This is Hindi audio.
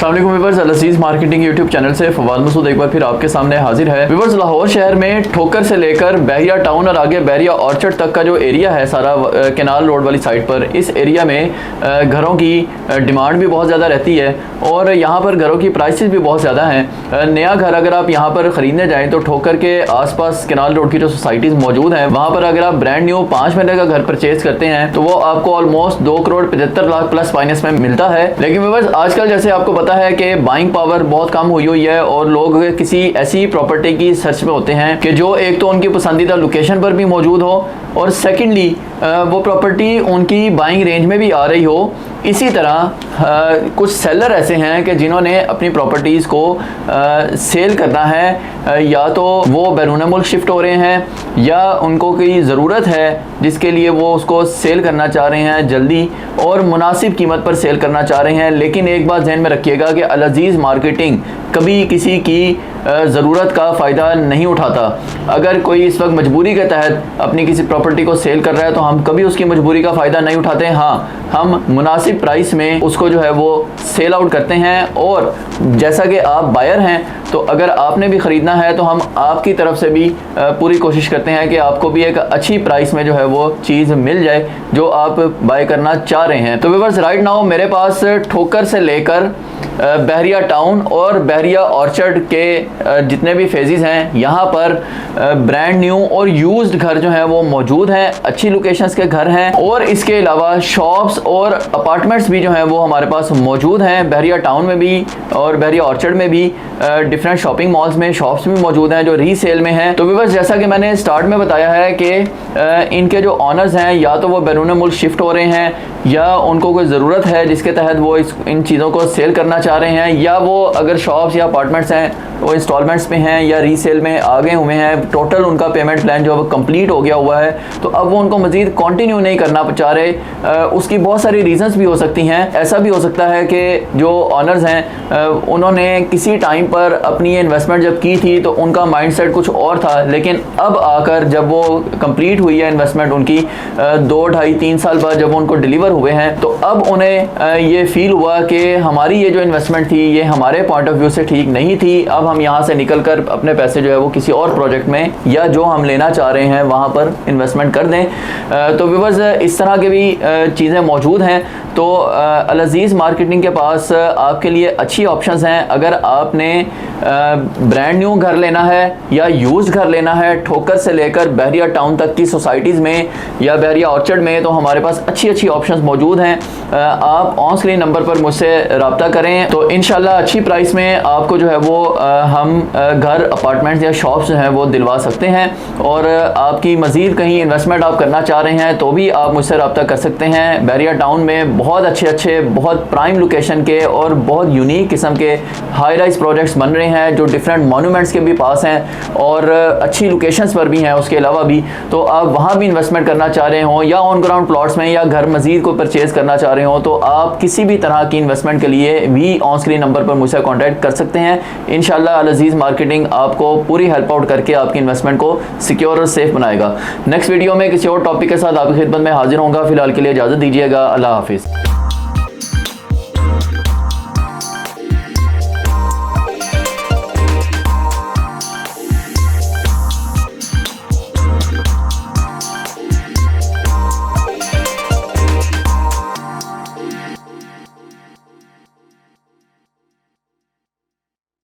अस्सलाम वालेकुम व्यूअर्स, अल अज़ीज़ मार्केटिंग यूट्यूब चैनल से फवाद मसूद एक बार फिर आपके सामने हाजिर है। व्यूअर्स, लाहौर शहर में ठोकर से लेकर बहरिया टाउन और आगे बहरिया ऑर्चर्ड तक का जो एरिया है सारा कैनाल रोड वाली साइड पर, इस एरिया में घरों की डिमांड भी बहुत ज़्यादा रहती है और यहाँ पर घरों की प्राइसेस भी बहुत ज़्यादा हैं। नया घर अगर आप यहाँ पर ख़रीदने जाएँ तो ठोकर के आसपास कैनाल रोड की जो सोसाइटीज़ मौजूद हैं वहाँ पर अगर आप ब्रांड न्यू 5 महीने का घर परचेज करते हैं तो वो आपको almost 2 crore 75 lakh plus finance में मिलता है। लेकिन व्यूअर्स, आजकल जैसे आपको पता है कि बाइंग पावर बहुत कम हुई है और लोग किसी ऐसी प्रॉपर्टी की सर्च में होते हैं कि जो एक तो उनकी पसंदीदा लोकेशन पर भी मौजूद हो और सेकेंडली वो प्रॉपर्टी उनकी बाइंग रेंज में भी आ रही हो। इसी तरह कुछ सेलर ऐसे हैं कि जिन्होंने अपनी प्रॉपर्टीज़ को सेल करना है, या तो वो बैरून मुल्क शिफ्ट हो रहे हैं या उनको कोई ज़रूरत है जिसके लिए वो उसको सेल करना चाह रहे हैं जल्दी और मुनासिब कीमत पर सेल करना चाह रहे हैं। लेकिन एक बात ध्यान में रखिएगा कि अल अज़ीज़ मार्केटिंग कभी किसी की ज़रूरत का फ़ायदा नहीं उठाता। अगर कोई इस वक्त मजबूरी के तहत अपनी किसी प्रॉपर्टी को सेल कर रहा है तो हम कभी उसकी मजबूरी का फ़ायदा नहीं उठाते। हाँ, हम मुनासिब प्राइस में उसको जो है वो सेल आउट करते हैं और जैसा कि आप बायर हैं तो अगर आपने भी ख़रीदना है तो हम आपकी तरफ से भी पूरी कोशिश करते हैं कि आपको भी एक अच्छी प्राइस में जो है वो चीज़ मिल जाए जो आप बाय करना चाह रहे हैं। तो व्यूअर्स, राइट नाउ मेरे पास ठोकर से लेकर बहरिया टाउन और बहरिया ऑर्चर्ड के जितने भी फेजेस हैं यहाँ पर ब्रांड न्यू और यूज्ड घर जो हैं वो मौजूद हैं, अच्छी लोकेशंस के घर हैं और इसके अलावा शॉप्स और अपार्टमेंट्स भी जो हैं वो हमारे पास मौजूद हैं। बहरिया टाउन में भी और बहरिया ऑर्चर्ड में भी डिफरेंट शॉपिंग मॉल्स में शॉप्स भी मौजूद हैं जो रीसेल में हैं। तो व्यूअर्स, जैसा कि मैंने स्टार्ट में बताया है कि इनके जो ऑनर्स हैं या तो वो बैरून मुल्क शिफ्ट हो रहे हैं या उनको कोई ज़रूरत है जिसके तहत वो इन चीज़ों को सेल करना चाह रहे हैं, या वो अगर शॉप्स या अपार्टमेंट्स हैं वो इंस्टॉलमेंट्स में हैं या रीसेल में आ गए हुए हैं, टोटल उनका पेमेंट प्लान जो है वो कंप्लीट हो गया हुआ है तो अब वो उनको मज़ीद कंटिन्यू नहीं करना चाह रहे। उसकी बहुत सारी रीज़न्स भी हो सकती हैं। ऐसा भी हो सकता है कि जो ऑनर्स हैं उन्होंने किसी टाइम पर अपनी इन्वेस्टमेंट जब की थी तो उनका माइंडसेट कुछ और था, लेकिन अब आकर जब वो कंप्लीट हुई है इन्वेस्टमेंट उनकी 2, 2.5, 3 साल बाद जब उनको डिलीवर हुए हैं तो अब उन्हें ये फील हुआ कि हमारी ये जो इन्वेस्टमेंट थी ये हमारे पॉइंट ऑफ व्यू से ठीक नहीं थी। अब हम यहाँ से निकल कर अपने पैसे जो है वो किसी और प्रोजेक्ट में या जो हम लेना चाह रहे हैं वहाँ पर इन्वेस्टमेंट कर दें। तो व्यूअर्स, इस तरह के भी चीज़ें मौजूद हैं। तो अल अज़ीज़ मार्केटिंग के पास आपके लिए अच्छी ऑप्शंस हैं। अगर आपने ब्रांड न्यू घर लेना है या यूज्ड घर लेना है ठोकर से लेकर बहरिया टाउन तक की सोसाइटीज़ में या बहरिया ऑर्चर्ड में, तो हमारे पास अच्छी ऑप्शंस मौजूद हैं। आप ऑन स्क्रीन नंबर पर मुझसे रब्ता करें तो इंशाल्लाह अच्छी प्राइस में आपको जो है वो हम घर, अपार्टमेंट्स या शॉप्स जो हैं वो दिलवा सकते हैं। और आपकी मज़ीद कहीं इन्वेस्टमेंट आप करना चाह रहे हैं तो भी आप मुझसे रब्ता कर सकते हैं। बहरिया टाउन में बहुत अच्छे बहुत प्राइम लोकेशन के और बहुत यूनिक किस्म के हाई राइज प्रोजेक्ट्स बन रहे हैं जो डिफरेंट मॉन्यूमेंट्स के भी पास हैं और अच्छी लोकेशंस पर भी हैं। उसके अलावा भी तो आप वहाँ भी इन्वेस्टमेंट करना चाह रहे हो या ऑन ग्राउंड प्लॉट्स में या घर मज़ीद को परचेज़ करना चाह रहे हो तो आप किसी भी तरह की इन्वेस्टमेंट के लिए भी ऑन स्क्रीन नंबर पर मुझसे कॉन्टैक्ट कर सकते हैं। इंशाल्लाह अल अज़ीज़ मार्केटिंग आपको पूरी हेल्प आउट करके आपकी इन्वेस्टमेंट को सिक्योर और सेफ बनाएगा। नेक्स्ट वीडियो में किसी और टॉपिक के साथ आपकी खिदमत में हाजिर होऊंगा। फिलहाल के लिए इजाज़त दीजिएगा। अल्लाह हाफिज़।